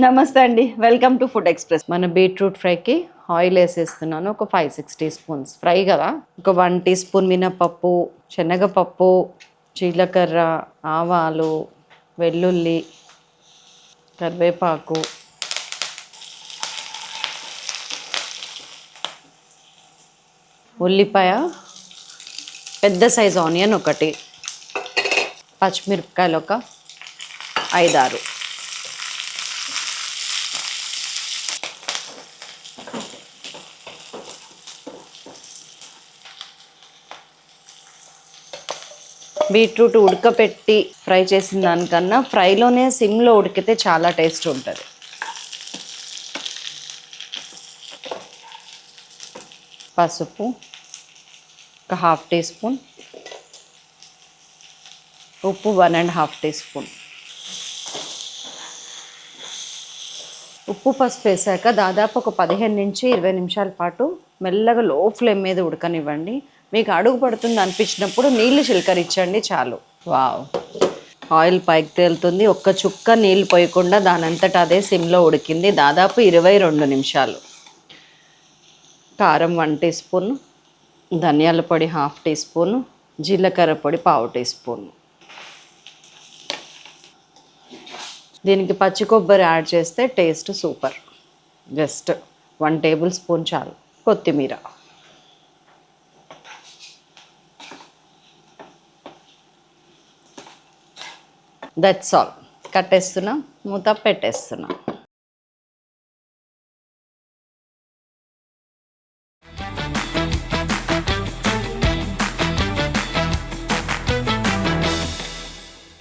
నమస్తే అండి, welcome to food express. మన బీట్రూట్ ఫ్రైకి ఆయిల్ వేసేస్తున్నాను, ఒక 5-6 టీ స్పూన్స్. ఫ్రై కదా, ఒక 1 టీ స్పూన్ మినపప్పు, శనగపప్పు, జీలకర్ర, ఆవాలు, వెల్లుల్లి, కరివేపాకు, ఉల్లిపాయ, పెద్ద సైజ్ ఆనియన్ ఒకటి, పచ్చిమిరపకాయలు ఒక 5-6. బీట్రూట్ ఉడకపెట్టి ఫ్రై చేసిన దానికన్నా ఫ్రైలోనే సిమ్లో ఉడికితే చాలా టేస్ట్ ఉంటుంది. పసుపు ఒక 1/2 టీ స్పూన్, ఉప్పు 1.5 టీ స్పూన్. ఉప్పు పసుపు వేసాక దాదాపు ఒక 15-20 నిమిషాల పాటు మెల్లగా లో ఫ్లేమ్ మీద ఉడకనివ్వండి. మీకు అడుగు పడుతుంది అనిపించినప్పుడు నీళ్లు చిలకరించండి చాలు. వావ్, ఆయిల్ పైకి తేలుతుంది. ఒక్క చుక్క నీళ్ళు పోయకుండా దానంతట అదే సిమ్లో ఉడికింది దాదాపు 22 నిమిషాలు. కారం 1 టీ స్పూన్, ధనియాల పొడి 1/2 టీ స్పూన్, జీలకర్ర పొడి 1/4 టీ స్పూన్. దీనికి పచ్చి కొబ్బరి యాడ్ చేస్తే taste super. Just 1 table spoon చాలు. కొత్తిమీర. That's all. కట్టేస్తున్నా, మూత పెట్టేస్తున్నా.